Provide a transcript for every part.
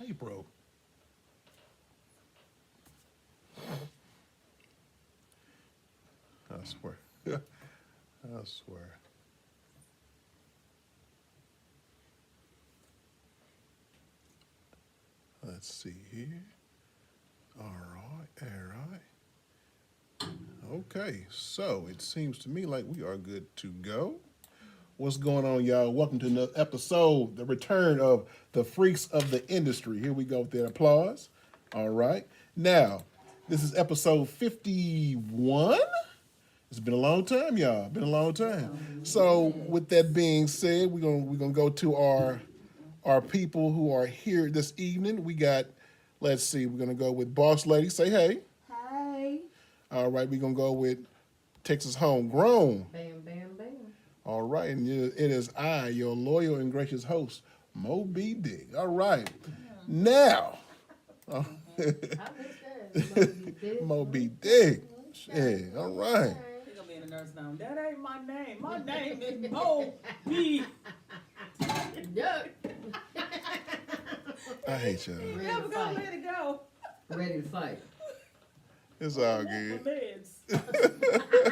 April. I swear. I swear. Let's see here. All right, all right. Okay, so it seems to me like we are good to go. What's going on, y'all? Welcome to another episode, the return of the freaks of the industry. Here we go with the applause. All right. Now, this is episode 51. It's been a long time, y'all. Been a long time. So, with that being said, we're gonna go to our people who are here this evening. We got, let's see, we're gonna go with Bosslady. Say hey. Hey. All right, we're gonna go with Texas Homegrown. Bam, bam, bam. All right, and it is I, your loyal and gracious host, Moby Dick. All right, now, I missed that. Moby Dick. Yeah, all right. He's gonna be in the nurse now. That ain't my name. My name is Moby. Yuck. I hate y'all. Ready Never to gonna fight. let it go. Ready to fight. It's all My good. meds.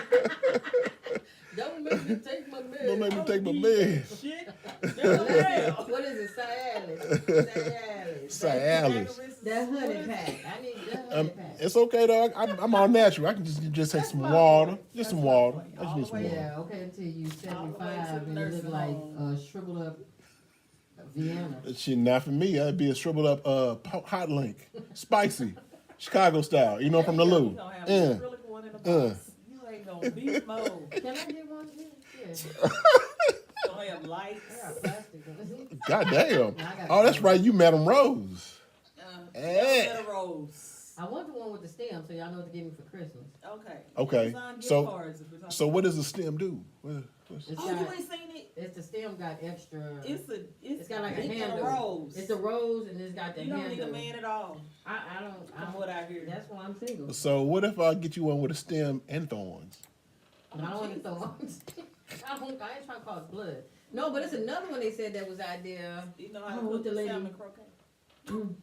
Don't make me take my meds. Don't make me take my Eat meds. that Shit. Never hell. What is it? Cialis. Cialis. That honey pack. I need that honey pack. It's okay though. I'm all natural. I can just take some water, just some water. I just need some water. Yeah, okay, until you All the way 75 to the and you nursing look like home. shriveled up Vienna. That shit not for me. That'd be a shriveled up hot link, spicy, Chicago style. You know, from the You Lou. gonna have a acrylic one in the box. You ain't gonna beat mode. Can I get one here? Yeah. Gonna have lights. I got plastic. God damn. I got Oh, that's right. You Madam Rose. Better rolls. I want the one with the stem, so y'all know what to give me for Christmas. Okay. Okay. Amazon gift So- cards, if we're talking So what about- does the stem do? What's- It's Oh, got, you ain't seen it? it's the stem got extra. It's got like a big handle. rose. It's a rose and it's got the You don't handle. need a man at all. I don't. From what I hear. That's why I'm single. So what if I get you one with a stem and thorns? I don't want to throw arms. I ain't trying to cause blood. No, but it's another one they said that was idea. You know how to Oh, cook the the lady. salmon croquet? Mm.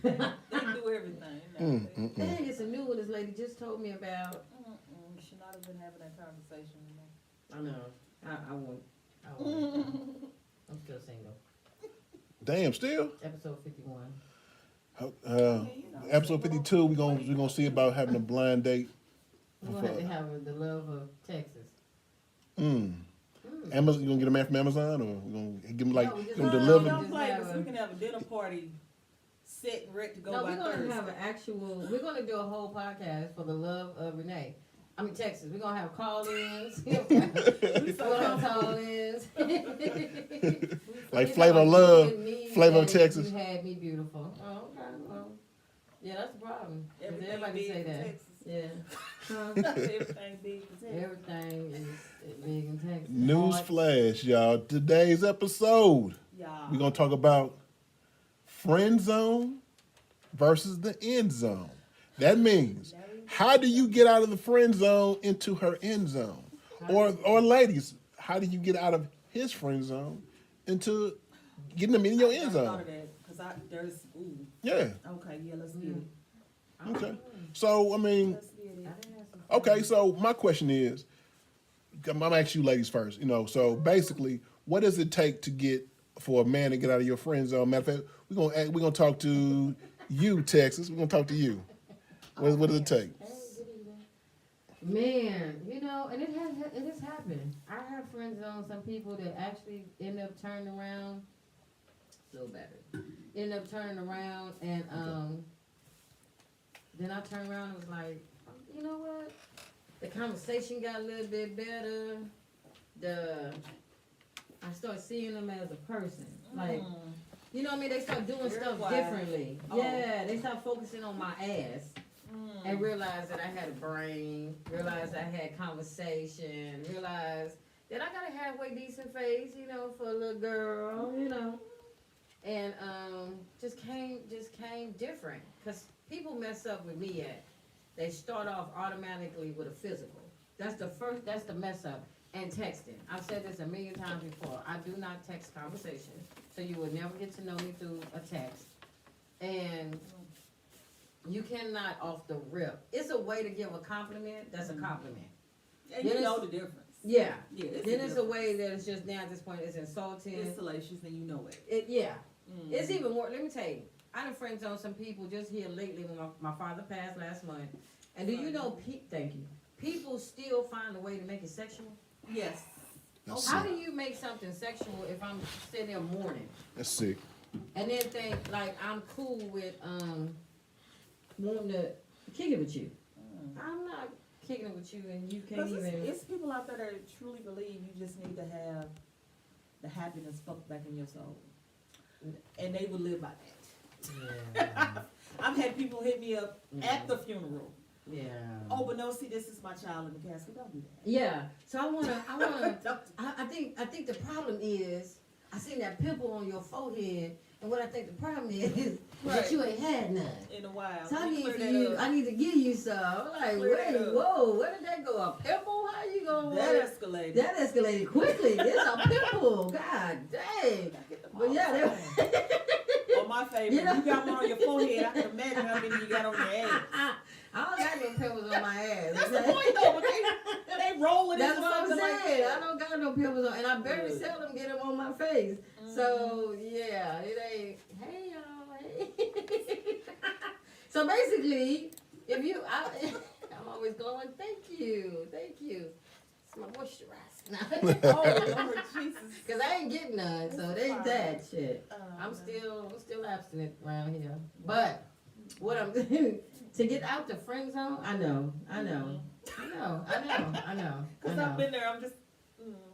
They do everything. You know. Dang, it's a new one this lady just told me about. You should not have been having that conversation. You know. I know. I won't. I won't. I'm still single. Damn, still. Episode 51. Episode 52. We're gonna see about having a blind date. We're gonna have to have the love of Texas. Amazon. You gonna get a man from Amazon, or we gonna give him like No, we just- give him No, delivered? Don't Just play, have 'cause a- we can have a dinner party set and ready to go No, by we're gonna Thursday. have an actual. We're gonna do a whole podcast for the love of Renee. I mean Texas. We're gonna have call-ins. We're gonna have call-ins. Like You Flavor know, of Love, you me, Flavor of you Texas. You had me beautiful. Oh, okay. Well, yeah, that's the problem. 'Cause Everything everybody big say in that. Texas. Yeah. Huh? Everything big in Texas. Everything is big in Texas. News Hard. flash, y'all. Today's episode, Yeah. we're gonna talk about friend zone versus the end zone. That means, how do you get out of the friend zone into her end zone? Or ladies, how do you get out of his friend zone into getting them in your end I thought zone? of that, 'cause there's, ooh. Yeah. Okay, yeah, let's get it. Okay. So I mean, Let's get it. I didn't have some okay. So my question is, I'm gonna ask you ladies first. You know, so basically, what does it take to get for a man to get out of your friend zone? Matter of fact, we're gonna talk to you, Texas. We're gonna talk to you. What does it take? Hey, good evening. Man, you know, and it has happened. I have friends on some people that actually end up turning around. So better. End up turning around and then I turned around and was like, you know what? The conversation got a little bit better. I start seeing them as a person. Like, you know what I mean? They start doing Very stuff wise. differently. Oh. Yeah, they start focusing on my ass. And realize that I had a brain, realize I had conversation, realize that I got a halfway decent face, you know, for a little girl, you know. And just came different. Cause people mess up with me at. They start off automatically with a physical. That's the mess up. And texting. I've said this a million times before. I do not text conversations. so you would never get to know me through a text. And you cannot off the rip. It's a way to give a compliment that's a compliment. And Then you know it's- the difference. Yeah. Yeah, it's Then a it's a difference. way that it's just now at this point it's insulting. It's salacious and you know it. Yeah. Mm. It's even more. Let me tell you, I done friend zoned some people just here lately when my father passed last month. And do you know? Thank you. People still find a way to make it sexual. Yes. That's How sick. do you make something sexual if I'm sitting there mourning? That's sick. And then think like I'm cool with wanting to kick it with you. I'm not kicking it with you, and you can't Because even. it's people out there that truly believe you just need to have the happiness pumped back in your soul. And they would live by that. Yeah. I've had people hit me up at the funeral. Yeah. Oh, but no, see, this is my child in the casket. Don't do that. Yeah. So I wanna. Don't- I think the problem is I seen that pimple on your forehead, and what I think the problem is Right. that you ain't had none. In a while. So I Let me need clear for that you. up. I need to give you some. I'm like, Clear that wait, up. whoa, where did that go? A pimple? How you gonna? That escalated. That escalated quickly. It's a pimple. God dang. But yeah, Or my favorite, You know- you got one on your forehead. I can imagine how many you got on your ass. I don't got no pimples on my ass. That's the point, though. But they rolling That's into what I'm something like saying. that. I don't got no pimples on, and I very Good. seldom get them on my face. Mm-hmm. So yeah, it ain't. Hey y'all. Hey. So basically, if you, I'm always going. Thank you. It's my moisturizer. Oh, Lord Jesus. Cause I ain't getting none, so it ain't that shit. I'm no. still abstinent around here. But what I'm to get out the friend zone, I know. Because I've been there, I'm just.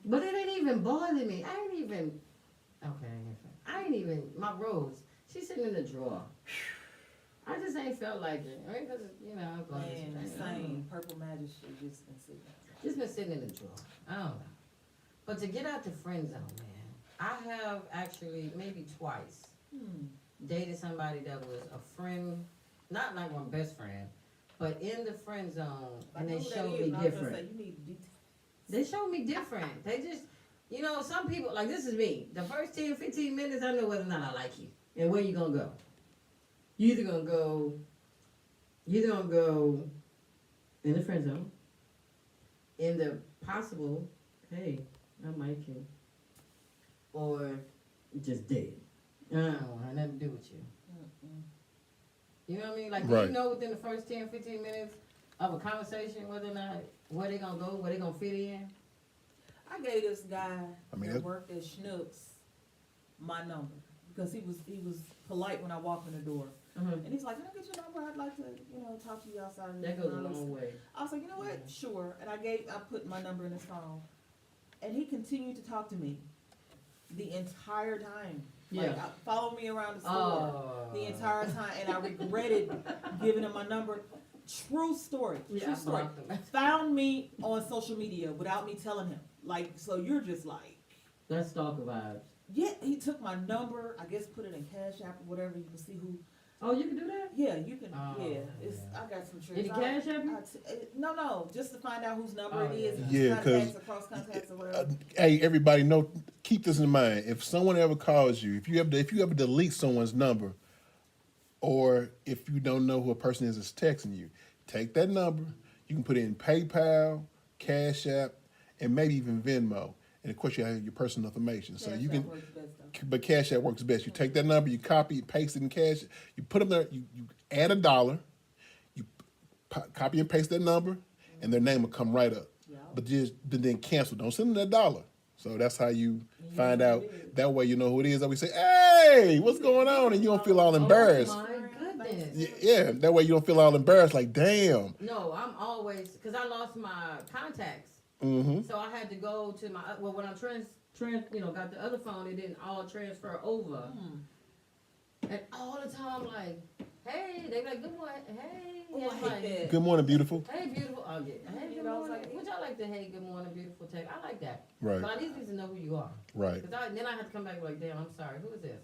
But it ain't even bothering me. I ain't even my rose. She's sitting in the drawer. I just ain't felt like it. I mean, cause I'm going Man, to same. Purple Magic shit just been sitting there. Just been sitting in the drawer. I don't know. But to get out the friend zone, man, I have actually maybe twice dated somebody that was a friend, not like my best friend, but in the friend zone, and they showed me different. You need details. They showed me different. They just, some people, like this is me. The first 10, 15 minutes, I know whether or not I like you. And where you gonna go. You either gonna go in the friend zone, in the possible, hey, I like you, or just dead. I don't want nothing to do with you. You know what I mean? Like, do Right. you know within the first 10, 15 minutes of a conversation whether or not, where they gonna go, where they gonna fit in? I gave this guy I mean, that that- worked at Schnucks my number because he was polite when I walked in the door. And he's like, "Can I get your number? I'd like to, talk to you outside." of That the goes a house." long way. I was like, "You know what? Sure." And I put my number in his phone, and he continued to talk to me the entire time. Like, Yeah. followed me around the store Oh. the entire time, and I regretted giving him my number. True story. Yeah, True I story. blocked him. Found me on social media without me telling him. Like, so you're just like. That's stalker vibes. Yeah, he took my number, I guess put it in Cash App or whatever, you can see who, Oh, you can do that? yeah, you can, Oh, yeah. I got some tricks. Did he cash app you? No, just to find out whose number Oh, it is, yeah. Yeah, 'cause, contacts, across contacts or whatever. Hey, everybody, know, keep this in mind. If someone ever calls you, if you ever delete someone's number, or if you don't know who a person is that's texting you, take that number. You can put it in PayPal, Cash App, and maybe even Venmo. And of course, you have your personal information. So Cash you App can, works best, though. but Cash App works best. You take that number, you copy it, paste it in Cash. You put them there. You add $1. You copy and paste that number, and their name will come right up. Yeah. But then cancel. Don't send them that $1. So that's how you find Yeah, out. it is. That way you know who it is. That we say, "Hey, what's going on?" And you don't feel all embarrassed. Oh my goodness. Yeah, that way you don't feel all embarrassed. Like, damn. No, I'm always, because I lost my contacts. Mm-hmm. So I had to go to my, when I got the other phone, it didn't all transfer over. And all the time, like, hey, they like, good morning, hey. Oh, And I I'm hate like, that. Good morning, beautiful. hey, beautiful. Oh, yeah. Hey, good I was morning. like- Would y'all like the hey, good morning, beautiful text? I like that. Right, But I need to know who you are. right. Then I have to come back like, damn, I'm sorry, who is this?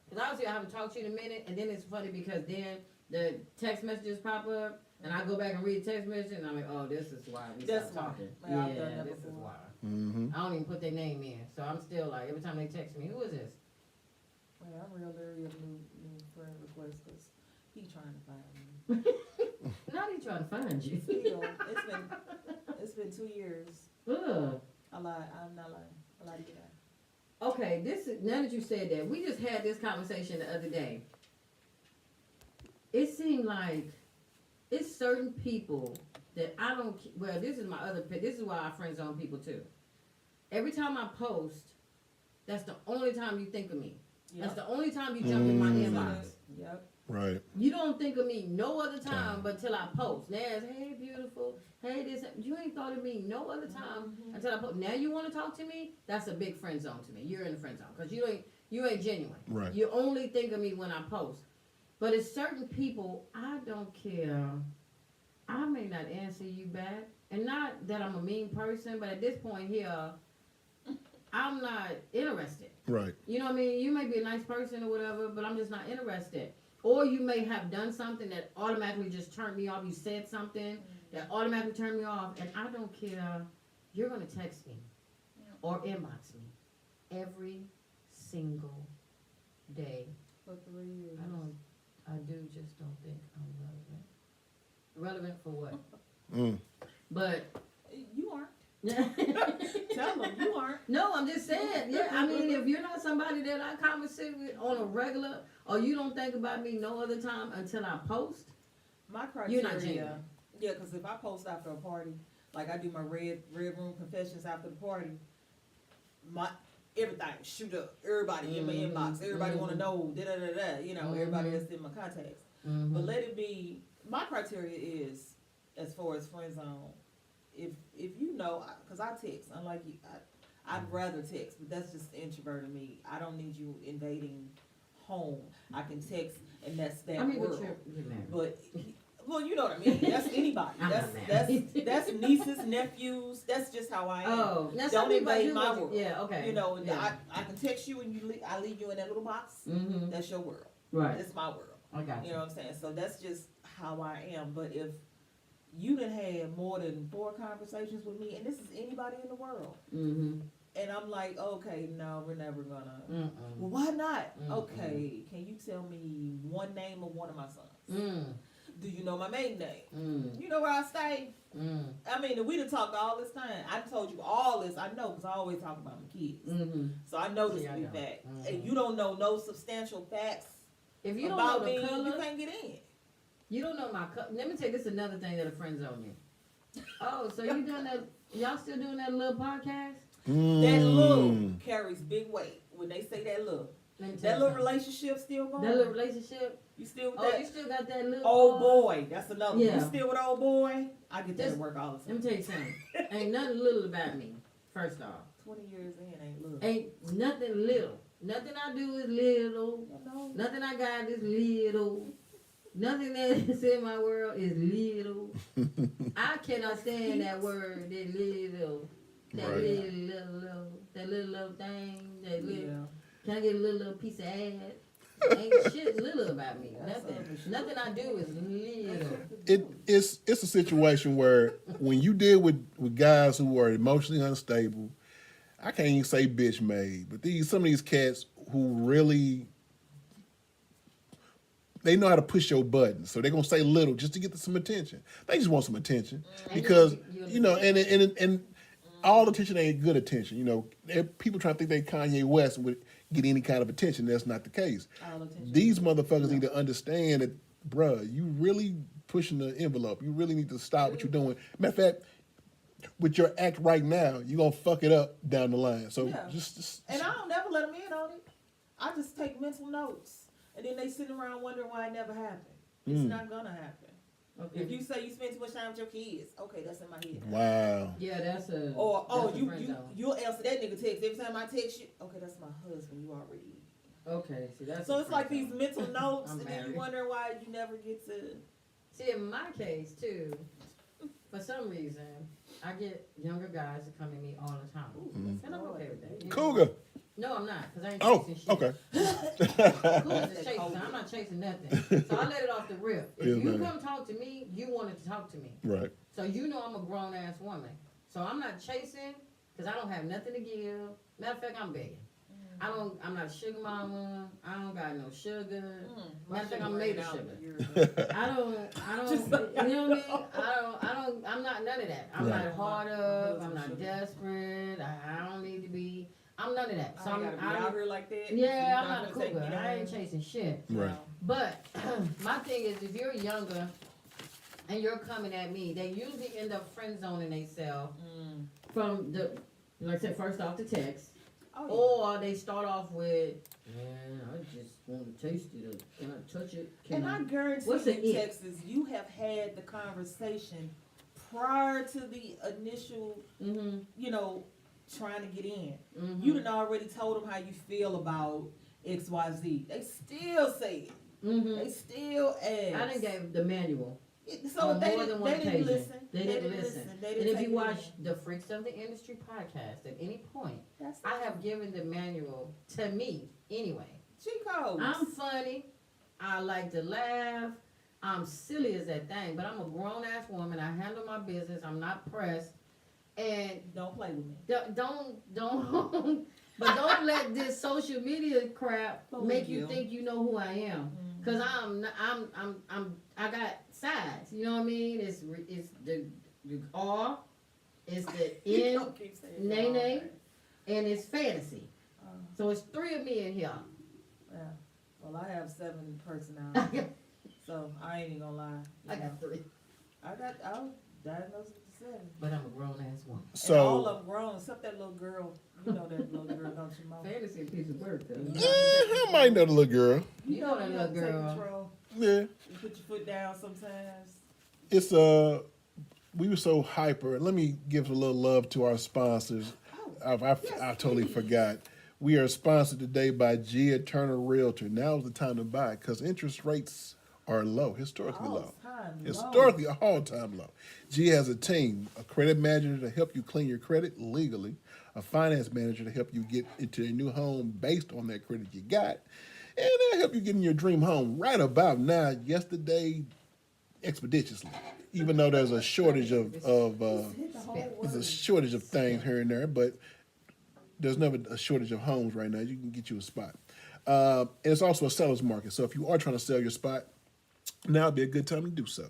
Because obviously I haven't talked to you in a minute, and then it's funny because then the text messages pop up, and I go back and read the text message, and I'm like, oh, this is why we That's stopped why. talking. Yeah, I've done that this is before. why. Mm-hmm. I don't even put their name in, so I'm still like, every time they text me, who is this? Okay, I'm real leery of new friend requests because he trying to find me. Not he trying to find you. Still, it's been 2 years. Ugh. I lied. I'm not lying. I lied again. Okay, now that you said that, we just had this conversation the other day. It seemed like it's certain people that I don't. Well, this is why I friend zone people too. Every time I post, that's the only time you think of me. Yep. That's the only time you jump in my inbox. Yep. Right. You don't think of me no other time but till I post. Now it's, hey, beautiful. Hey, this. You ain't thought of me no other time until I post. Now you want to talk to me? That's a big friend zone to me. You're in the friend zone because you ain't genuine. Right. You only think of me when I post. But it's certain people, I don't care. I may not answer you back. And not that I'm a mean person, but at this point here, I'm not interested. Right. You know what I mean? You may be a nice person or whatever, but I'm just not interested. Or you may have done something that automatically just turned me off. You said something that automatically turned me off, and I don't care. You're going to text me or inbox me every single day. For 3 years. I just don't think I'm relevant. Relevant for what? But You aren't. no, Tell them you aren't. I'm just saying. Yeah, I mean, if you're not somebody that I conversate with on a regular, or you don't think about me no other time until I post, My criteria. you're not genuine. Yeah, because if I post after a party, like I do my red room confessions after the party, everything shoot up. Everybody in my inbox. Everybody want to know. You know, everybody that's in my contacts. But let it be. My criteria is, as far as friend zone, if you know, because I text. Unlike you, I'd rather text, but that's just the introvert of me. I don't need you invading home. I can text, and that's that world. You're married. But well, you know what I mean. That's anybody. I'm That's not that's married. that's nieces, nephews. That's just how I am. Oh, now some Don't people invade do my what world. Yeah, okay. You know, yeah. I can text you and I leave you in that little box. That's your world. Right. That's my world. I got You know what I'm saying? So that's just how I am. But if you done had more than 4 conversations with me, and this is anybody in the world, and I'm like, okay, no, we're never gonna. Well, why not? Okay, can you tell me one name of one of my sons? Do you know my maiden name? You know where I stay? I mean, we done talked all this time. I told you all this. I know because I always talk about my kids. So I know this to be fact. And you don't know no substantial facts If you don't about know me, the color, you can't get in. you don't know my color. Let me tell you, this is another thing that a friend zone you. Oh, so you doing that? Y'all still doing that little podcast? That little carries big weight. When they say that little. Let me tell That you little something. relationship still going? That little relationship. You still with Oh, that? you still got that little Old boy. That's another Yeah. one. You still with old boy? I get that Just- at work all the Let me time. tell you something. Ain't nothing little about me. First off, 20 years in ain't little. ain't nothing little. Nothing I do is little. You know? Nothing I got is little. Nothing that's in my world is little. I cannot stand that word, that little. That Right. little thing. That little. Yeah. Can I get a little piece of ass? Ain't shit little about me. That's Nothing. understood. Nothing I do is little. It's a situation where when you deal with guys who are emotionally unstable, I can't even say bitch made, but some of these cats who really they know how to push your buttons, so they're gonna say little just to get some attention. They just want some attention because and all attention ain't good attention. You know, people trying to think they Kanye West would get any kind of attention. That's not the case. All attention. These motherfuckers need to understand that, bruh, you really pushing the envelope. You really need to stop what you're doing. Matter of fact, with your act right now, you're gonna fuck it up down the line. So Yeah. just And I don't never let them in on it. I just take mental notes. And then they sitting around wondering why it never happened. It's not gonna happen. Okay. If you say you spend too much time with your kids, okay, that's in my head. wow. Yeah, that's a. Or that's a friend you zone. you'll answer that nigga text every time I text you. Okay, that's my husband. You already. Okay, see that's. So a it's like friend these zone. mental notes, I'm and then you married. wonder why you never get to. See, in my case too, for some reason, I get younger guys that come to me all the time, and I'm okay with that. You know? Cougar. No, I'm not, because I ain't Oh, chasing shit. okay. Cougars is chasing. I'm not chasing nothing. So I let it off the rip. If Yes, you ma'am. come talk to me, you wanted to talk to me. Right. So you know I'm a grown ass woman. So I'm not chasing because I don't have nothing to give. Matter of fact, I'm begging. I'm not a sugar mama. I don't got no sugar. My Matter of fact, sugar I'm ran made of out sugar. a year ago. You know what I mean? I'm not none of that. I'm Right. not hard up. I'm not desperate. I don't need to be. I'm none of that. So I ain't gotta be out here like that. yeah, You're I'm not a gonna take me cougar. I ain't down. chasing shit. Right. But my thing is, if you're younger and you're coming at me, they usually end up friend zoning themselves from the, like I said, first off the text, or they start off with, man, I just want to taste it. Can I touch it? I guarantee What's you, the it? Texas, you have had the conversation prior to the initial, you know, trying to get in. You done already told them how you feel about XYZ. They still say it. They still ask. I done gave the manual. So on they, more than one they didn't occasion. listen. They didn't listen. They And didn't if take you it watch in. the Freaks of the Industry podcast at any point, That's I have given the manual to me anyway. Chico. I'm funny. I like to laugh. I'm silly as that thing, but I'm a grown ass woman. I handle my business. I'm not pressed. And Don't play with me. don't but don't let this social media crap Believe make you you. think you know who I am. Cause I got sides. You know what I mean? It's the R, it's the N, Don't keep saying nay, it. nay, and it's fantasy. So it's 3 of me in here. Yeah. Well, I have 7 personalities, so I ain't even gonna lie. I got 3, I was diagnosed with the 7. but I'm a grown ass woman. And all So of them grown, except that little girl. You know that little girl, don't you, Mom? Fantasy a piece of work, though. I might know the little girl. You know that you little have to take girl. control. Yeah. You put your foot down sometimes. It's we were so hyper. Let me give a little love to our sponsors. I totally forgot. We are sponsored today by Gia Turner Realtor. Now is the time to buy because interest rates are low, historically low. All-time low. Historically, all-time low. Gia has a team, a credit manager to help you clean your credit legally, a finance manager to help you get into a new home based on that credit you got, and they'll help you get in your dream home right about now, yesterday, expeditiously. Even though there's a shortage of Hit the whole there's a word. shortage of things here and there, but there's never a shortage of homes right now. You can get you a spot. And it's also a seller's market. So if you are trying to sell your spot, now would be a good time to do so.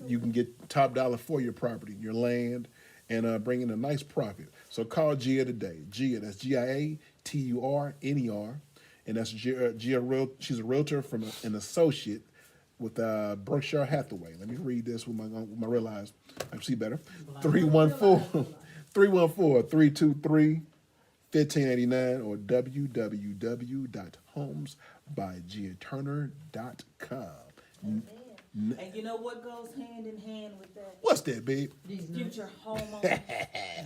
You can get top dollar for your property, your land, and bring in a nice profit. So call Gia today. Gia, that's GIATURNER, and that's Gia she's a realtor from an associate with Berkshire Hathaway. Let me read this with my real eyes. I see better. 314-323-1589 or www.homesbygiaturner.com. And you know what goes hand in hand with that? What's that, babe? Future homeowners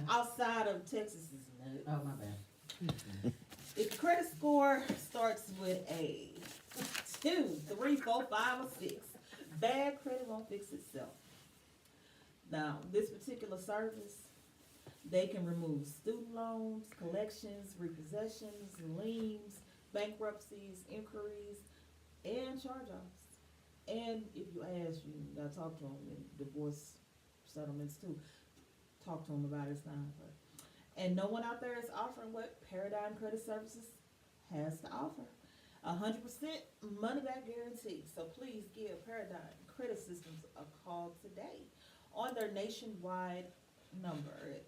outside of Texas is nuts. Oh, my bad. If the credit score starts with a 2, 3, 4, 5, or 6, bad credit won't fix itself. Now, this particular service, they can remove student loans, collections, repossessions, liens, bankruptcies, inquiries, and charge-offs. And if you ask, you gotta talk to them in divorce settlements too. Talk to them about it, it's not hard. And no one out there is offering what Paradigm Credit Services has to offer. 100% money back guarantee. So please give Paradigm Credit Systems a call today on their nationwide number at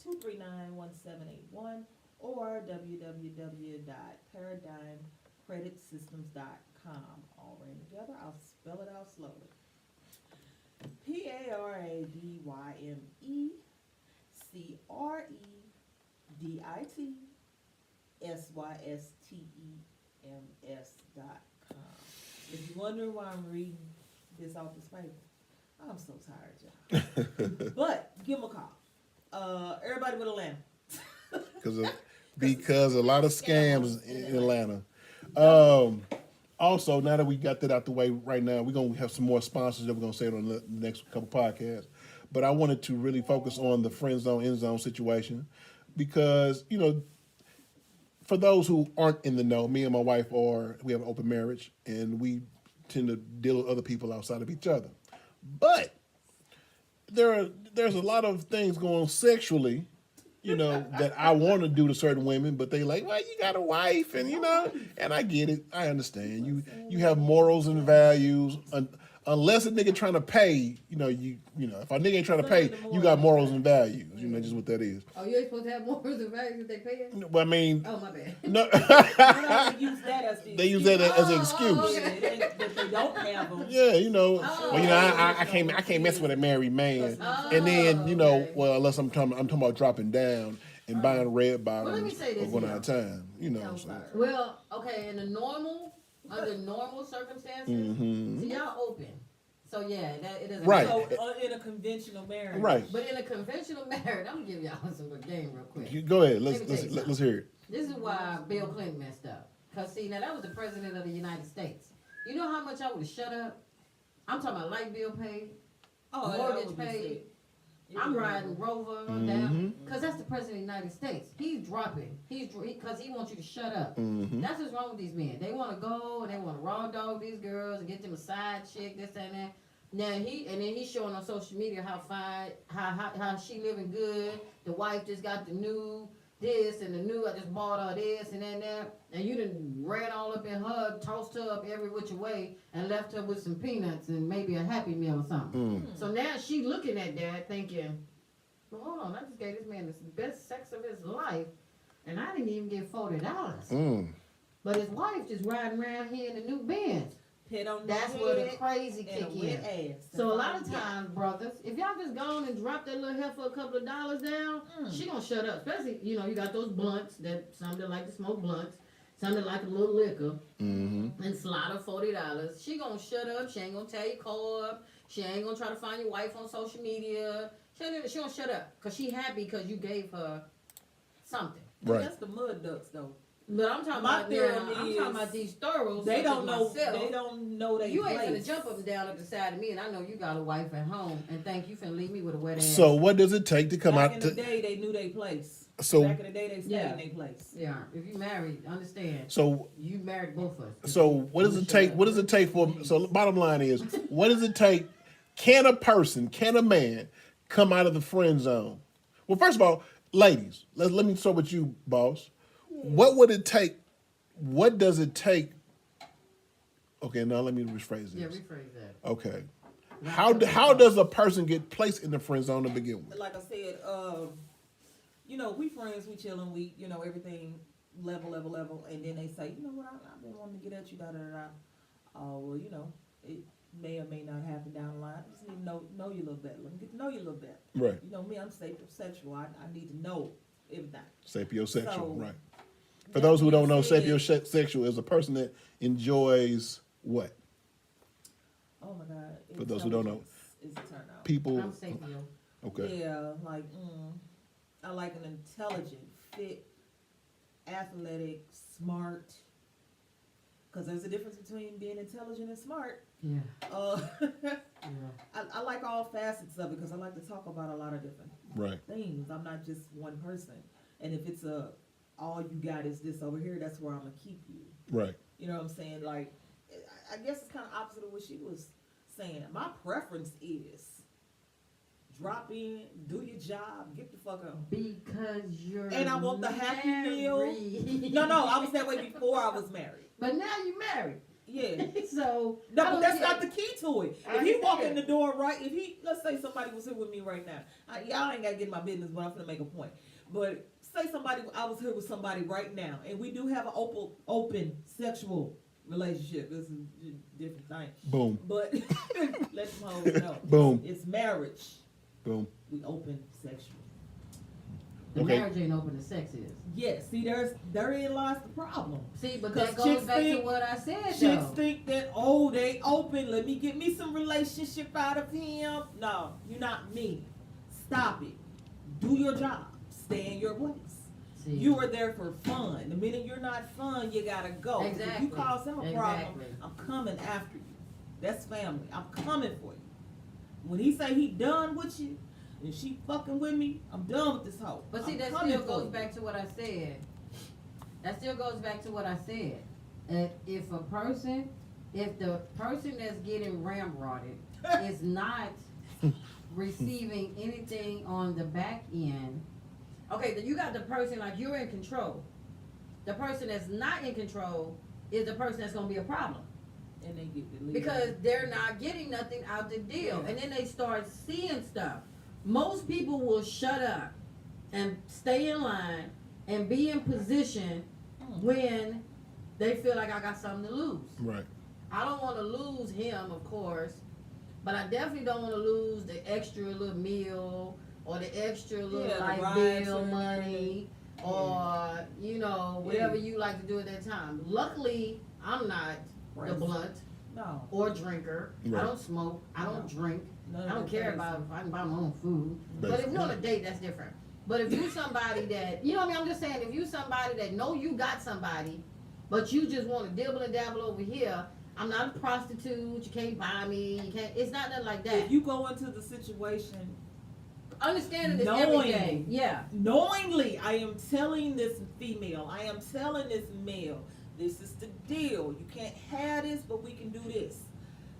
314-239-1781 or www.paradigmcreditsystems.com. All ran together. I'll spell it out slowly. PARADYMECRETSYSTEMS.com. If you're wondering why I'm reading this off this paper, I'm so tired, y'all. But give them a call. Everybody with Atlanta. Because a lot of scams in Atlanta. Also, now that we got that out the way right now, we're going to have some more sponsors that we're going to say it on the next couple podcasts. But I wanted to really focus on the friend zone, end zone situation because, you know, for those who aren't in the know, me and my wife we have an open marriage and we tend to deal with other people outside of each other. But there's a lot of things going on sexually you know, that I want to do to certain women, but they like, well, you got a wife, and you know, and I get it, I understand. You have morals and values. Unless a nigga trying to pay, you know, if a nigga ain't trying to pay, you got morals and values. You know, just what that is. Oh, you ain't supposed to have morals and values if they pay it? Well, I mean, Oh, my bad. no, They use that as the they use that as an Oh, excuse. okay. It ain't that they don't have them. Yeah, you know, Oh. well, you know, I can't mess with a married man, Oh, and then you know, okay. well, unless I'm talking about dropping down and buying red Well, let me bottoms say this or going here. out of time, you know. No, So. well, okay, under normal circumstances, see, y'all open. So, yeah, it doesn't Right. So in a conventional marriage, Right. But in a conventional marriage, I'm gonna give y'all some good game real quick. Go ahead. Let me tell you Let's hear it. This is why Bill Clinton messed up. Cause see, now that was the president of the United States. You know how much I would have shut up? I'm talking about light bill paid, mortgage paid. I'm riding Rover down, cause that's the president of the United States. He's dropping. Cause he wants you to shut up. That's what's wrong with these men. They want to go and they want to raw dog these girls and get them a side chick, this and that. Now then he's showing on social media how fine, how she living good. The wife just got the new this and the new. I just bought her this and that. And you done ran all up in her, tossed her up every which way, and left her with some peanuts and maybe a Happy Meal or something. So now she looking at that thinking, well, hold on, I just gave this man the best sex of his life, and I didn't even get $40. But his wife just riding around here in the new Benz. That's where the crazy kick in. So a lot of times, brothers, if y'all just go on and drop that little heifer a couple of dollars down, she gonna shut up. Especially, you know, you got those blunts that some that like to smoke blunts, some that like a little liquor, and slide her $40. She gonna shut up. She ain't gonna tell you call up. She ain't gonna try to find your wife on social media. She gonna shut up because she happy because you gave her something. Right. That's the mud ducks though. But I'm talking about these thoroughs. They don't know. Myself. They don't know they. You ain't finna jump up and down up the side of me, and I know you got a wife at home, and think you finna leave me with a wet ass. So what does it take to come Back out? in the day, they knew their place. So back in the day, they stayed in their place. Yeah, if you married, understand. So you married both of us. So what does it take? What does it take for? So bottom line is, what does it take? Can a man come out of the friend zone? Well, first of all, ladies, let me start with you, boss. What would it take? What does it take? Okay, now let me rephrase this. Yeah, rephrase that. Okay. How does a person get placed in the friend zone to begin with? Like I said, you know, we friends, we chilling, we, you know, everything level, and then they say, you know what, I've been wanting to get at you, da da da. Oh well, you know, it may or may not happen down the line. I just need to know you a little better. Let me get to know you a little better. Right. You know me, I'm sapiosexual. I need to know everything. Sapiosexual, So, right. For those who don't know, sapiosexual is a person that enjoys what? Oh my God. For those who don't know. Is a turn out. People. I'm sapio. Okay. Yeah, like, I like an intelligent, fit, athletic, smart. Because there's a difference between being intelligent and smart. Yeah. I like all facets of it because I like to talk about a lot of different things. I'm not just one person. And if it's all you got is this over here, that's where I'm going to keep you. Right. You know what I'm saying? Like, I guess it's kind of opposite of what she was saying. My preference is drop in, do your job, get the fuck out. Because you're And I want the Happy Meal. married. No, I was that way before I was married. But now you married. Yeah. So No, but that's not the key to it. I If he walk understand. in the door right, let's say somebody was here with me right now. Y'all ain't gotta get in my business, but I'm gonna make a point. But say I was here with somebody right now, and we do have an open sexual relationship. This is a different thing. Boom. But let them hoes know. Boom. It's marriage. Boom. We open sexual. the marriage ain't open, the sex is. Yes, see, therein lies the problem. See, but that goes back to what I said, Chicks though. think that, they open, let me get me some relationship out of him. No, you're not me. Stop it. Do your job. Stay in your place. See. You are there for fun. The minute you're not fun, you gotta go. Exactly. If you cause him a problem, I'm coming after you. That's family. I'm coming for you. When he say he done with you, and she fucking with me, I'm done with this hoe. But see, that still goes back to what I said. That still goes back to what I said. If the person that's getting ramrodded is not receiving anything on the back end, Okay, then you got the person like you're in control. The person that's not in control is the person that's gonna be a problem. And they get deleted. Because they're not getting nothing out the deal. Yeah. And then they start seeing stuff. Most people will shut up and stay in line and be in position when they feel like I got something to lose. Right. I don't want to lose him, of course, but I definitely don't want to lose the extra little meal or the extra little Yeah, the light rides bill and money or, you know, whatever you like to do at that time. Luckily, I'm not the blunt No. or drinker. Right. I don't smoke. I don't drink. None I of don't them care things. about if I can buy my own food. But if you're on a date, that's different. But if you somebody that, you know what I mean? I'm just saying, if you somebody that know you got somebody, but you just want to dibble and dabble over here, I'm not a prostitute. You can't buy me. You can't. It's not nothing like that. If you go into the situation Understanding is knowing, everything. Yeah. knowingly, I am telling this female, I am telling this male, this is the deal. You can't have this, but we can do this.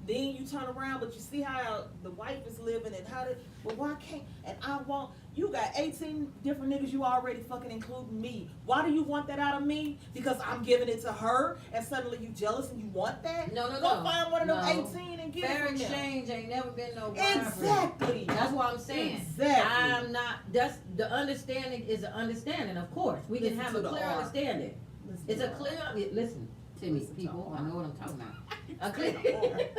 Then you turn around, but you see how the wife is living and how well, why can't, and I want, you got 18 different niggas you already fucking including me. Why do you want that out of me? Because I'm giving it to her and suddenly you jealous and you want that? No. Go find one of them No. 18 and get Fair it from them. exchange ain't never been no Exactly. That's what I'm saying. Exactly. I'm not. That's the understanding is an understanding. Of course, we can Listen have to a the clear R. understanding. Listen It's to a the clear. R. Listen to me, Listen to people. R. I know what I'm talking about. A clear.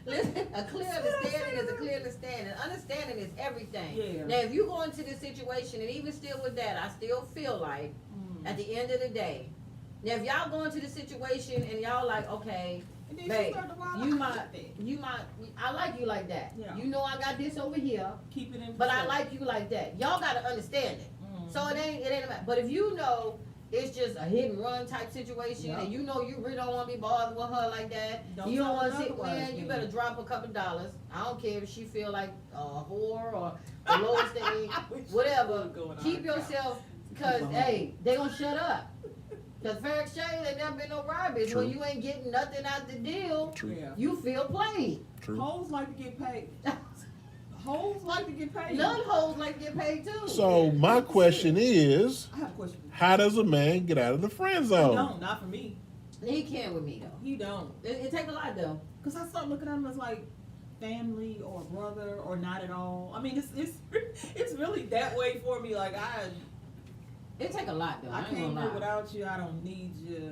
Listen, a clear understanding is a clear understanding. Understanding is everything. Yeah. Now, if you go into this situation, and even still with that, I still feel like at the end of the day, now if y'all go into the situation and y'all like, okay, And then babe, she start to wild you out might, like that. you might, I like you like that. Yeah. You know I got this over here, Keep it in but I perspective. like you like that. Y'all gotta understand it. Mhm. So it ain't about. But if you know it's just a hit and run type situation, Yep. and you know you really don't want to be bothered with her like that, Don't you don't tell want her to sit. otherwise, Man, you then. better drop a couple dollars. I don't care if she feel like a whore or the lowest thing, whatever. Going on Keep now. yourself, cause Keep on. hey, they gonna shut up. Cause fair exchange ain't never been no robbery. True. When you ain't getting nothing out the deal, True. Yeah. you feel played. True. Hoes like to get paid. Hoes like to get paid. None hoes like to get paid too. So my question is, I have a question. how does a man get out of the friend He zone? don't, not for me. He can with me though. He don't. It take a lot though. Cause I start looking at him as like family or brother or not at all. I mean, it's really that way for me. Like It take a lot though. I ain't can't gonna live lie. without you. I don't need you.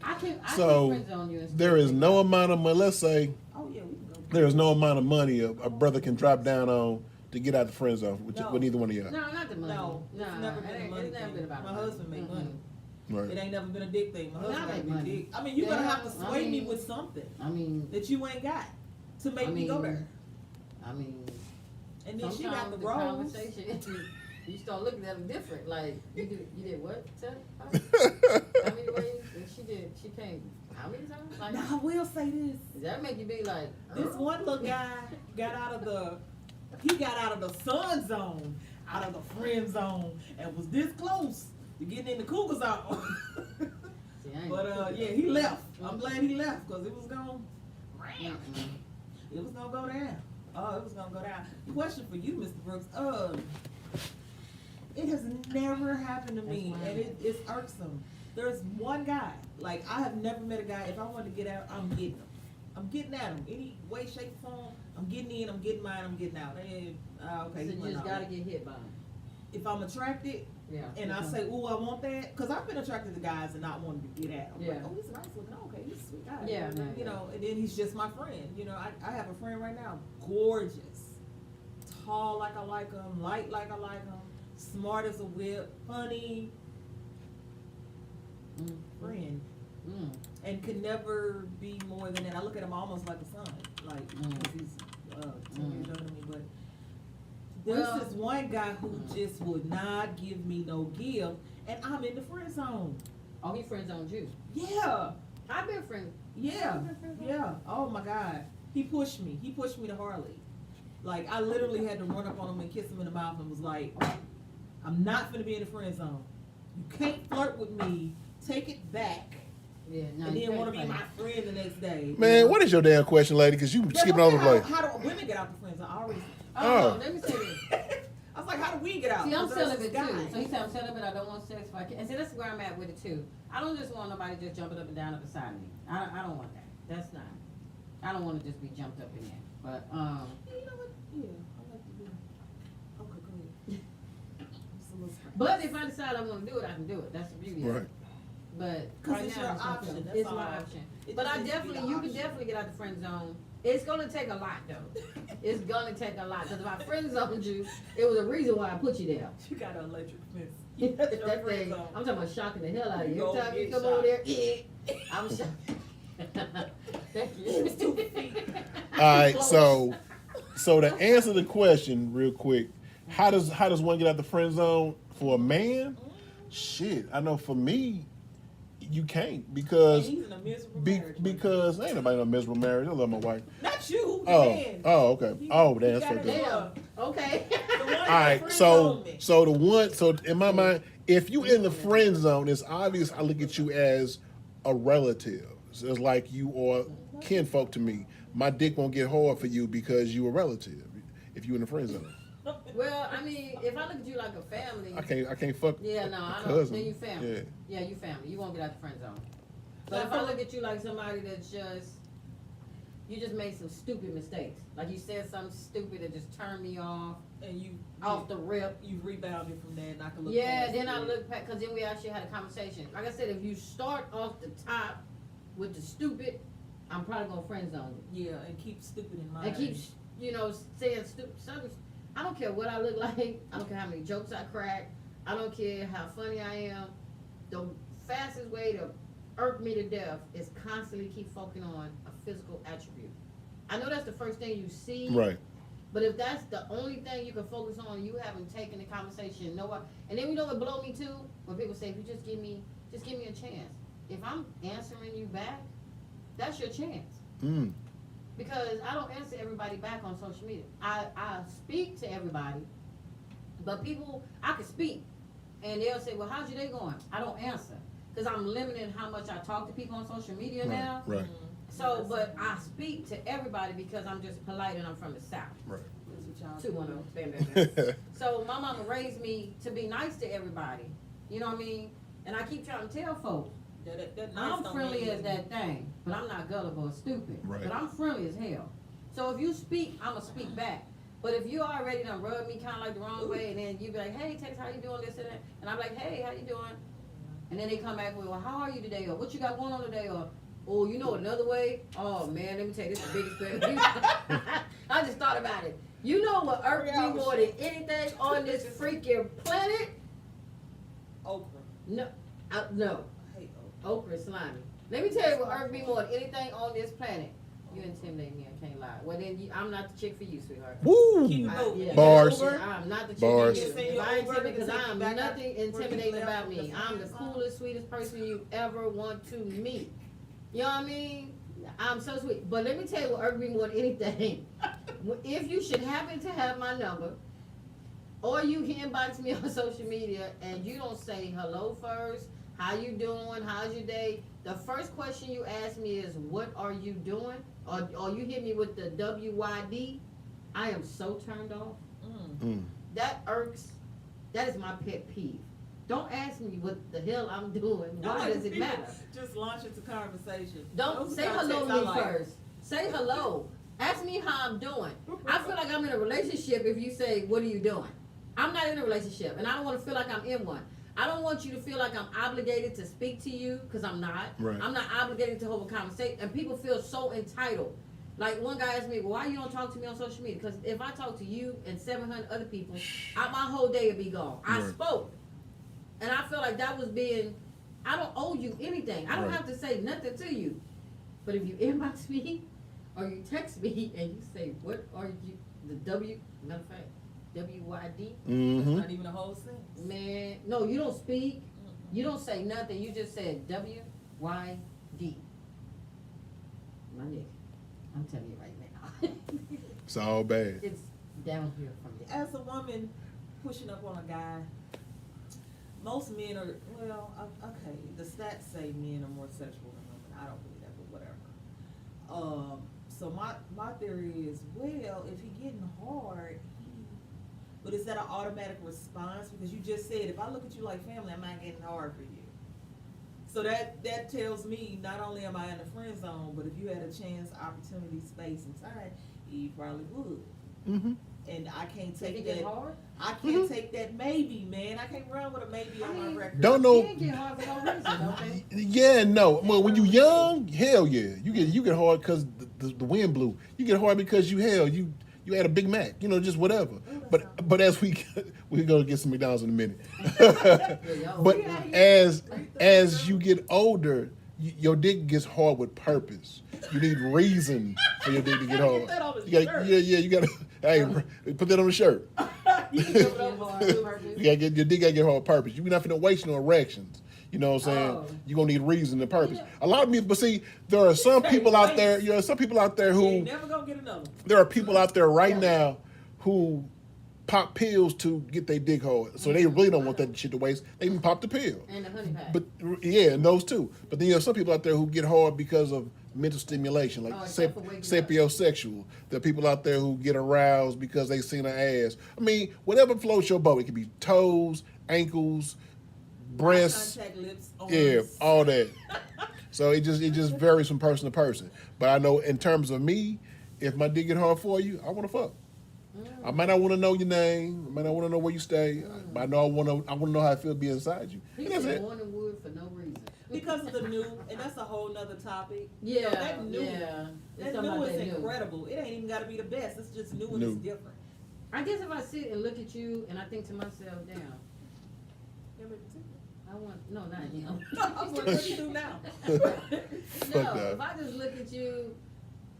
I can So, friend zone you and There stuff. is no amount of money. Let's say Oh yeah, we can go. there is no amount of money a brother can drop down on to get out the friend zone with, No. with neither one of y'all. No, not the money. No, it's never been a money It's never thing. been about My money. husband make money. It Right. ain't never been a dick thing. My Well, husband I got make a money. big dick. I mean, you're gonna have to Yeah, I sway me mean- with something I mean, that you ain't got to make I me go mean, there. I mean, And then she sometimes got the the rolls. conversation, you start looking at them different. Like you did what? Tell how many ways? And she came. How many times? Like Now I will say this. does that make you be like? This one little guy got out of the sun zone, out of the friend zone, and was this close to getting in the cougar zone. See, I ain't But yeah, he left. I'm glad he left because it was gonna Mm-mm. it was gonna go down. Oh, it was gonna go down. Question for you, Mr. Brooks. It has never happened to me, That's and it's irksome. There's one guy, like I have never met a guy. If I wanted to get out, I'm getting him. I'm getting at him. Any way, shape, form. I'm getting in. I'm getting mine. I'm getting out. And okay, So he you went just out. gotta get hit by him. If I'm attracted, Yeah. and I say, "Ooh, I want that," because I've been attracted to guys and not wanting to get at them. Yeah. Like, oh, he's nice looking. Okay, he's a sweet guy. Yeah, yeah, you know, and then he's just my friend. You know, I have a friend right now, gorgeous, tall like I like him, light like I like him, smart as a whip, funny friend, and could never be more than that. I look at him almost like a son, like 'cause he's 10 years younger than me, but. There's Well- this one guy who just would not give me no give, and I'm in the friend zone. Oh, he friend zoned you. Yeah, I've been friend. yeah, yeah. Oh my God, he pushed me. He pushed me to Harley. Like I literally had to run up on him and kiss him in the mouth and was like, "I'm not gonna be in the friend zone. You can't flirt with me. Take it back." Yeah, no, And you then can't want to be fight. my friend the next day. Man, what is your damn question, lady? Because you Yeah, skipping but all over the place. how do women get out the friend zone? I already. Oh, Oh. let me say this. I was like, how do we get out? See, I'm 'Cause there's celibate this too. guy. So he said I'm celibate. I don't want sex if I can. And see, that's where I'm at with it too. I don't just want nobody just jumping up and down up beside me. I don't want that. That's not. I don't want to just be jumped up in there. But You know what? Yeah, I like to do. Okay, go ahead. Just a little scratch. But if I decide I want to do it, I can do it. That's the beauty of Right. it. But 'Cause right it's now, your it's my option, feeling. that's It's all. my option. It But just I needs to be definitely, the you can option. definitely get out the friend zone. It's gonna take a lot though. It's gonna take a lot. Because if I friend zoned you, it was a reason why I put you there. You got an electric fence. That That's your friend thing, zone. I'm talking about shocking the hell out of you. You Every gonna time you get come over shocked. there, I'm shocked. Thank you. All right, so to answer the question real quick, how does one get out the friend zone for a man? Shit, I know for me, you can't And because he's in a miserable marriage. because ain't nobody in a miserable marriage. I love my wife. Not you, the Oh, man. okay. Oh, He that's got fucked it up. Damn. Okay. The one All right, friend so zoned me. the one, so in my mind, if you in the friend zone, it's obvious. I look at you as a relative. So it's like you are kinfolk to me. My dick won't get hard for you because you a relative. If you in the friend zone, Well, I mean, if I look at you like a family, I can't fuck. yeah, no, a I don't. cousin. Then you family. Yeah. Yeah, you family. You won't get out the friend zone. But if I look at you like somebody that's just, you just made some stupid mistakes. Like you said something stupid that just turned me off And you the rip. you rebounded from that, and I can look. Yeah, past then I it. look back, because then we actually had a conversation. Like I said, if you start off the top with the stupid, I'm probably going to friend zone you. Yeah, and keep stupid in mind. And keep, saying stupid something. I don't care what I look like. I don't care how many jokes I crack. I don't care how funny I am. The fastest way to irk me to death is constantly keep focusing on a physical attribute. I know that's the first thing you see. Right. But if that's the only thing you can focus on, you haven't taken the conversation. And then you know what blow me too? When people say, if you just give me a chance. If I'm answering you back, that's your chance. Mm. Because I don't answer everybody back on social media. I speak to everybody, but people, I can speak. And they'll say, well, how's your day going? I don't answer. Because I'm limiting how much I talk to people on social media now. Right. So, but I speak to everybody because I'm just polite and I'm from the South. Right. That's what y'all do. 210, bam. So my mama raised me to be nice to everybody. You know what I mean? And I keep trying to tell folks, That nice I'm don't friendly mean as that thing, but I'm not gullible or stupid. Right. But I'm friendly as hell. So if you speak, I'ma speak back. But if you already done rub me kind of like the wrong way, and then you be like, hey, Tex, how you doing, this and that? And I'm like, hey, how you doing? And then they come back with, well, how are you today? Or what you got going on today? Or, oh, you know another way? Oh, man, let me tell you, this is the biggest thing. I just thought about it. You know what irks me more than anything on this freaking planet? Okra. No, no. I hate okra. Okra is slimy. Let me tell you what irks me more than anything on this planet. You intimidate me, I can't lie. Well, then I'm not the chick for you, sweetheart. Woo! Keep it moving. Bars. I'm not the chick Bars. for you. Send If you I over intimidate, because to take you I'm back out nothing where you intimidating left about the me. I'm the friend zone. coolest, sweetest person you ever want to meet. You know what I mean? I'm so sweet. But let me tell you what irks me more than anything. If you should happen to have my number, or you inbox me on social media and you don't say hello first, how you doing, how's your day? The first question you ask me is, what are you doing? Or you hit me with the WYD, I am so turned off. Mm. That irks, that is my pet peeve. Don't ask me what the hell I'm doing. Why does it matter? Just launch into conversation. Don't Those say are hello concepts to me I like. first. Say hello. Ask me how I'm doing. I feel like I'm in a relationship if you say, what are you doing? I'm not in a relationship, and I don't want to feel like I'm in one. I don't want you to feel like I'm obligated to speak to you, because I'm not. Right. I'm not obligated to hold a conversation, and people feel so entitled. Like one guy asked me, well, why you don't talk to me on social media? Because if I talk to you and 700 other people, my whole day would be gone. I Right. spoke. And I feel like that was being, I don't owe you anything. I don't Right. have to say nothing to you. But if you inbox me or you text me and you say, what are you, matter of fact, WYD, That's Mm-hmm. not even a whole sentence. man, no, you don't speak. You don't say nothing. You just said WYD. My nigga, I'm telling you right now. It's all bad. It's downhill from there. As a woman pushing up on a guy, most men are, well, okay, the stats say men are more sexual than women. I don't believe that, but whatever. So my theory is, well, if he getting hard, But is that an automatic response? Because you just said, if I look at you like family, I'm not getting hard for you. So that tells me not only am I in the friend zone, but if you had a chance, opportunity, space, and time, you probably would. Mm-hmm. And I can't Did it take get that. hard? I can't take that maybe, man. I can't run with a maybe on my record. Don't know. It get hard for no reason, don't they? Yeah, no. Well, when you young, hell yeah, you get hard because the wind blew. You get hard because you had a Big Mac, just whatever. But as we're gonna get some McDonald's in a minute. But as you get older, your dick gets hard with purpose. You need reason for your dick to get hard. You gotta hey, put that on the shirt. You can give it up on purpose. You gotta get your dick gotta get hard with purpose. You're not finna waste no erections. You know what I'm saying? Oh. You're gonna need reason and purpose. A lot of people, but see, there are some people out there. Some people out there You who ain't never gonna get another. there are people out there right now who pop pills to get their dick hard. So they really don't want that shit to waste. They can pop the pill. And the honey pack. But yeah, and those two. But then you have some people out there who get hard because of mental stimulation, like except for waking up. sapiosexual. There are people out there who get aroused because they seen an ass. I mean, whatever floats your boat. It could be toes, ankles, breasts, Contact lips, arms. yeah, all that. So it just varies from person to person. But I know in terms of me, if my dick get hard for you, I want to fuck. I might not want to know your name. I might not want to know where you stay. But I know I want to know how it feels to be inside you. He And that's said it. morning wood for no reason. Because of the new, and that's a whole nother topic. Yeah, that new, yeah. Let's that talk new about is that new. incredible. It ain't even got to be the best. It's just new and New. it's different. I guess if I sit and look at you and I think to myself, damn, I want, no, not him. I was like, what do you do now? No, that. if I just look at you,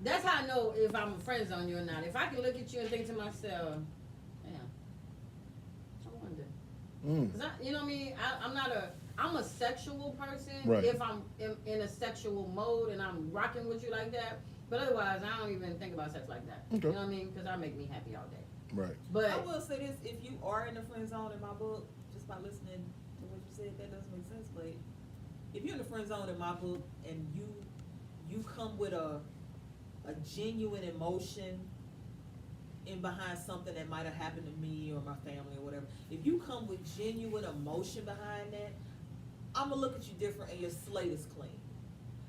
that's how I know if I'm a friend zone you or not. If I can look at you and think to myself, damn, I wonder. Cause you know what I mean? I'm a sexual person Right. if I'm in a sexual mode and I'm rocking with you like that. But otherwise, I don't even think about sex like that. Okay. You know what I mean? Because that make me happy all day. Right. But I will say this: if you are in the friend zone in my book, just by listening to what you said, that doesn't make sense. But if you're in the friend zone in my book and you come with a genuine emotion in behind something that might have happened to me or my family or whatever, if you come with genuine emotion behind that, I'm gonna look at you different and your slate is clean.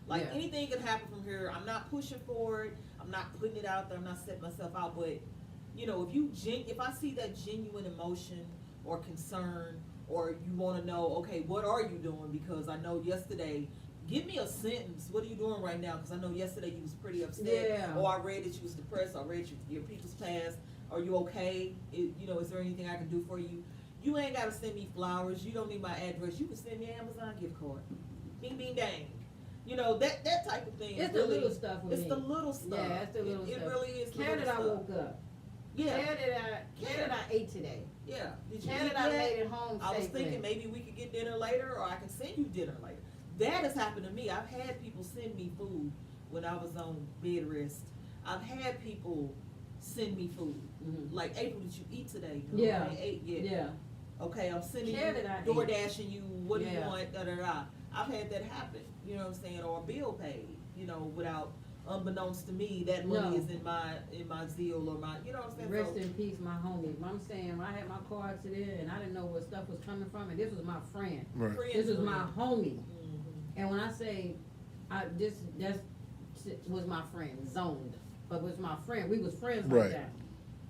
Like Yeah. anything can happen from here. I'm not pushing for it. I'm not putting it out there. I'm not setting myself out. But if I see that genuine emotion or concern, or you want to know, okay, what are you doing? Because I know yesterday. Give me a sentence. What are you doing right now? Because I know yesterday you was pretty upset. Yeah. Or I read that you was depressed. Or I read your people's past. Are you okay? Is there anything I can do for you? You ain't got to send me flowers. You don't need my address. You can send me an Amazon gift card. Bing, bing, dang. That type of thing. it's really, the little stuff with It's me. the little stuff. Yeah, it's the little It stuff. really is the Care little that I stuff. woke up. Yeah. Care that I ate today. Yeah. Did you Care eat that I that? made it home I was safely. thinking maybe we could get dinner later, or I can send you dinner later. That has happened to me. I've had people send me food when I was on bed rest. I've had people send me food. Mhm. Like, April, did you eat today? No, Yeah. I ain't ate yet. Yeah. Okay, I'm sending Care you, that I ate. door dashing you, what do you Yeah. want, da da da. I've had that happen, you know what I'm saying, or a bill paid, without, unbeknownst to me, that money No. is in my zeal or my, you know what I'm saying? Rest So- in peace, my homie. I'm saying I had my car accident and I didn't know where stuff was coming from, and this was my friend. Right. Friends This was friend. my homie. Mhm. And when I say, that was my friend, zoned, but was my friend. We was friends like Right. that.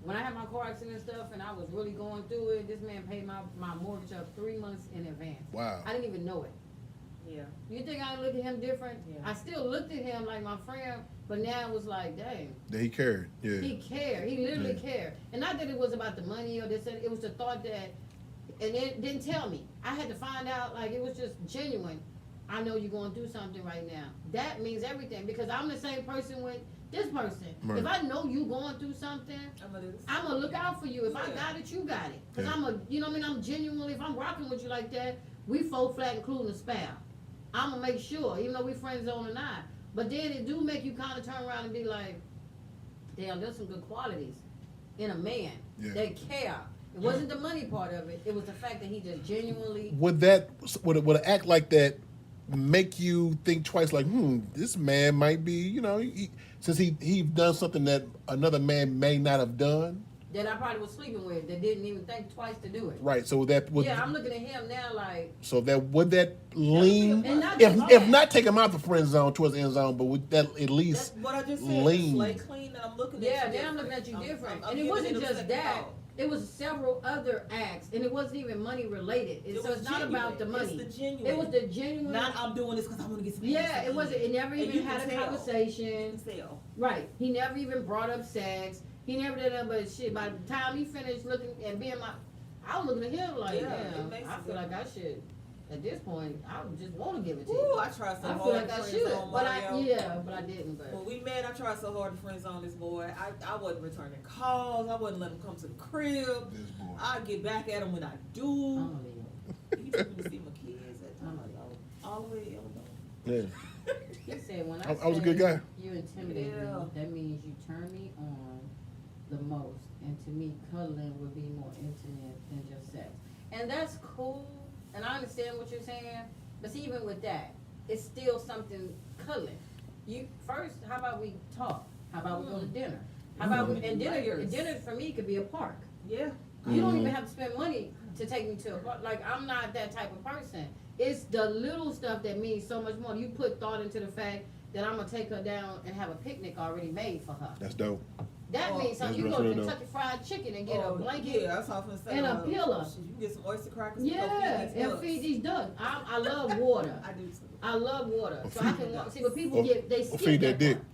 When I had my car accident and stuff, and I was really going through it, this man paid my mortgage up 3 months in advance. Wow. I didn't even know it. Yeah. You think I looked at him different? Yeah. I still looked at him like my friend, but now it was like, dang. That he cared. Yeah. He cared. He literally Yeah. cared. And not that it was about the money or this, it was the thought that, and it didn't tell me. I had to find out, like, it was just genuine. I know you're going through something right now. That means everything, because I'm the same person with this person. Right. If I know you going through something, I'm gonna do this. I'm gonna look out for you. If I Yeah. got it, you got it. Cause Yeah. you know what I mean? I'm genuinely, if I'm rocking with you like that, we fold flat, including the spam. I'm gonna make sure, even though we friend zone or not. But then it do make you kind of turn around and be like, damn, there's some good qualities in a man. Yeah. They care. It wasn't the money part of it. It was the fact that he just genuinely. Would an act like that make you think twice? Like, this man might be, since he done something that another man may not have done. that I probably was sleeping with that didn't even think twice to do it. Right. So that would. Yeah, I'm looking at him now like. So that would that lean, And not if just if that. not take him out the friend zone towards the end zone, but would that at That's least what I just said. lean? Slate clean, and I'm looking Yeah, at you. now I'm looking at you different. And it giving wasn't a just second that. thought. It was several other acts, and it wasn't even money related. So was it's not about the genuine. money. It's the genuine. It was the genuine. Not I'm doing this because I want to get some. Yeah, it wasn't. It never And even you had can a tell. conversation. You can tell. Right. He never even brought up sex. He never did that but shit. By the time he finished looking and being I was looking at him like, Yeah, it damn, makes I it feel like I should. At this point, I would just want to give it to Ooh, you. I tried so I hard. feel like to I friend should, zone but Mario. but I didn't. But When we met, I tried so hard to friend zone this boy. I wasn't returning calls. I wouldn't let him come to the crib. This boy. I'd get back at him when I I do. don't even. He took me to see my kids at I'm times. like, All the way to Illinois. Yeah. he said when I was a good guy. You intimidate Yeah. me. That means you turn me on the most, and to me, cuddling would be more intimate than just sex. And that's cool, and I understand what you're saying. But see, even with that, it's still something cuddling. You first, how about we talk? How about we go to dinner? How about and dinner for me could be a park. Yeah. You don't even have to spend money to take me to a park. Like, I'm not that type of person. It's the little stuff that means so much more. You put thought into the fact that I'm gonna take her down and have a picnic already made for her. That's dope. That Oh, means something. You that's go to really dope. Kentucky Fried Chicken and get a blanket. Yeah, that's all I'm saying. and a pillow. You can get some oyster crackers. Yeah, and go and feed these ducks. I love water. I do too. I love water. So I can walk. See, but people Or- they or skip feed that that dick. part.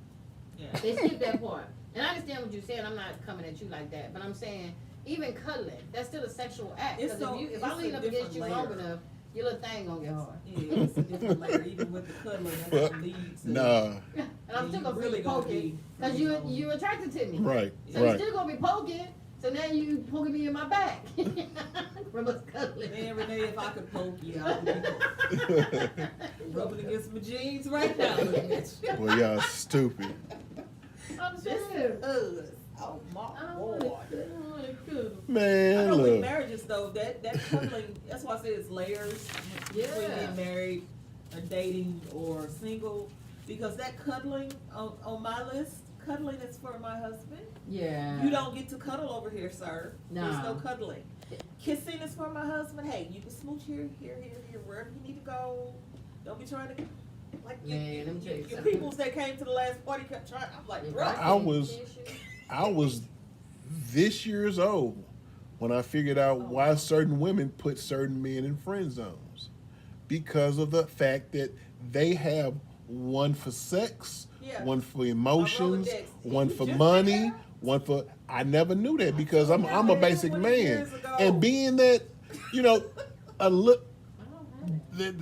Yeah. They skip that part. And I understand what you're saying. I'm not coming at you like that. But I'm saying, even cuddling, that's still a sexual act. It's Because so- if I it's lean a up against you different long layer. enough, your little thing gonna get hard. Yeah, it's a different layer. Even with the cuddling, that's what leads to. Nah. And I'm still You gonna really be gonna poking. be Because you're attracted to me. Right. So you're Right. still gonna be poking. So now you poking me in my back. From us cuddling. Man, Renee, if I could poke you, I would be rubbing against my jeans right now. Looking at you. Boy, y'all stupid. I'm This serious. is us. Oh I my don't want lord. to cuddle. I Man, know with look. marriages though, that cuddling, that's why I say it's layers between Yeah. being married or dating or single. Because that cuddling on my list, cuddling is for my husband. Yeah. You don't get to cuddle over here, sir. There's No. no cuddling. Kissing is for my husband. Hey, you can smooch here, wherever you need to go. Don't be trying to like Man, let me tell you your something. peoples that came to the last party kept trying. I'm like, If bro. I was- I was this years old when I figured out why certain women put certain men in friend zones. Because of the fact that they have one for sex, Yeah. one for emotions, Rolodex. one You for just money, did that? one for I never knew that because I'm a man, basic 20 man. years ago. And being that, you know, a look I don't have it.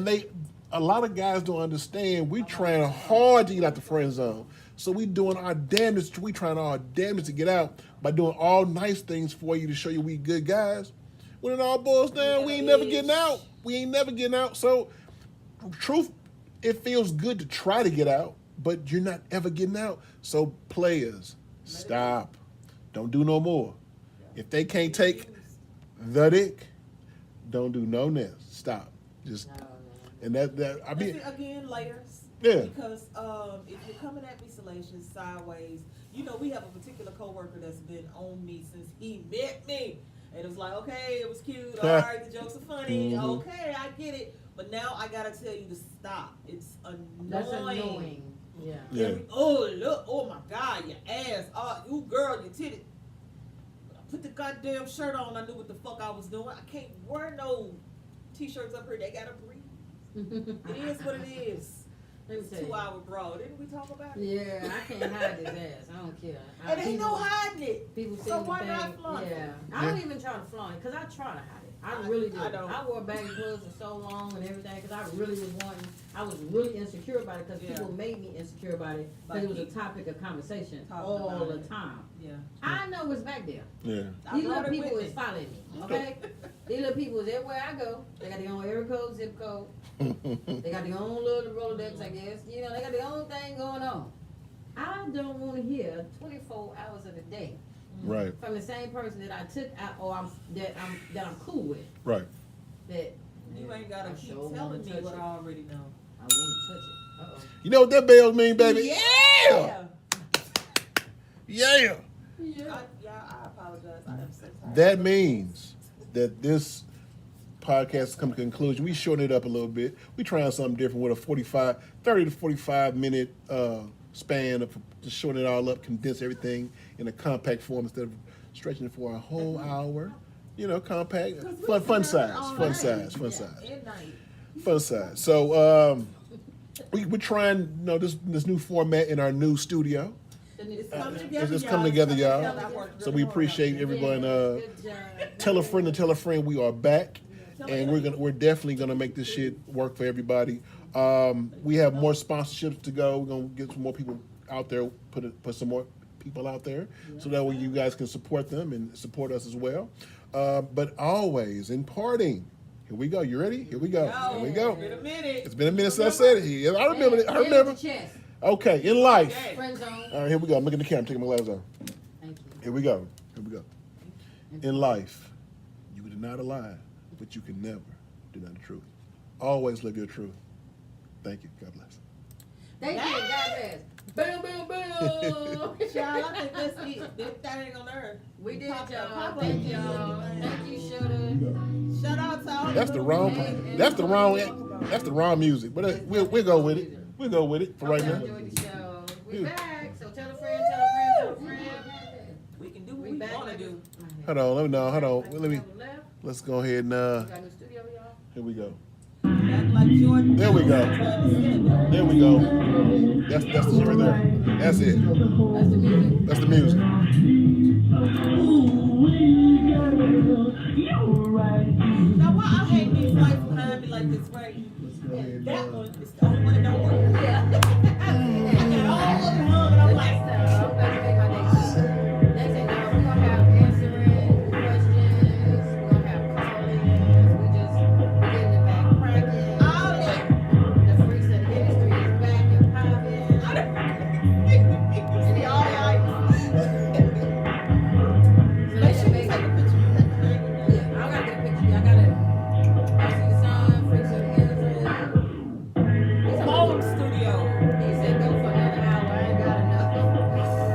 they a lot of guys don't understand. We trying hard to get out the friend zone, so we doing our damnedest. We trying our damnedest to get out by doing all nice things for you to show you we good guys. When it all boils down, we ain't never getting out. We ain't never getting out. So, truth, it feels good to try to get out, but you're not ever getting out. So, players, stop. Don't do no more. If they can't take the dick, don't do no nest. Stop. Just No, no. and that I mean, Again, layers. Yeah. Because if you're coming at me salacious, sideways, you know, we have a particular coworker that's been on me since he met me. And it was like, okay, it was cute. All right, the jokes are funny. Mhm. Okay, I get it. But now I gotta tell you to stop. It's annoying. That's annoying. Yeah. Yeah. Oh, look. Oh, my God. Your ass. Oh, you girl, your titty. I put the goddamn shirt on. I knew what the fuck I was doing. I can't wear no t-shirts up here. They gotta breathe. It is what it is. Let me It's tell you. 2 hour bro. Didn't we talk about it? Yeah, I can't hide his ass. I don't care. And ain't no hiding it. People see So the why thing. not flaunt it? Yeah, I don't even try to flaunt it because I try to hide it. I really do. I don't. I wore baggy clothes for so long and everything because I really was wanting. I was really insecure about it because Yeah. people made me insecure about it because it was a topic of conversation Talking all about the it. time. Yeah. I know what's back there. yeah. I These brought little it people with is me. following me. Okay, these little people is everywhere I go. They got their own area code, zip code. They got their own little Rolodex, I guess. You know, they got their own thing going on. I don't want to hear 24 hours of the day Right. from the same person that I took out or that I'm cool with. Right. That You ain't gotta I keep sure telling wanna me touch what it. I already know. I want to touch it. Uh-oh. You know what that bells mean, baby? Yeah. Yeah. Yeah, I That means that this podcast has come to a conclusion. We shortened it up a little bit. We trying something different with a 30 to 45 minute span of just shorten it all up, condense everything in a compact form instead of stretching it for a whole hour. You know, compact, fun size. So we're trying, you know, this new format in our new studio. It's coming together, y'all. So we appreciate everyone. Tell a friend to tell a friend we are back, and we're definitely gonna make this shit work for everybody. We have more sponsorships to go. We're gonna get some more people out there. Put some more people out there, so that way you guys can support them and support us as well. But always in parting. Here we go. You ready? Here we go. Here we go. It's been a minute since I said it. Yeah, I remember it. I remember. Okay, in life. All right, here we go. I'm looking at the camera. I'm taking my glasses off. Thank you. Here we go. In life, you can deny the lie, but you can never deny the truth. Always live your truth. Thank you. God bless. Thank you. God bless. Boom, boom, boom. Child, I think that's it. That ain't gonna earn. We did, y'all. Thank y'all. Thank you, Shudder. Shout out to all That's the wrong music. But we'll go with it. We'll go with it for right now. Enjoyed the show. We back. So tell a friend. We can do what we wanna do. Hold on. Let's go ahead and Got a new studio, y'all. here we go. Act like Jordan. There we go. There we go. That's the shit right there. That's it. That's the music. That's the music. Now why I hate these lights behind me like this, right? And that one is the only one that don't work. Yeah.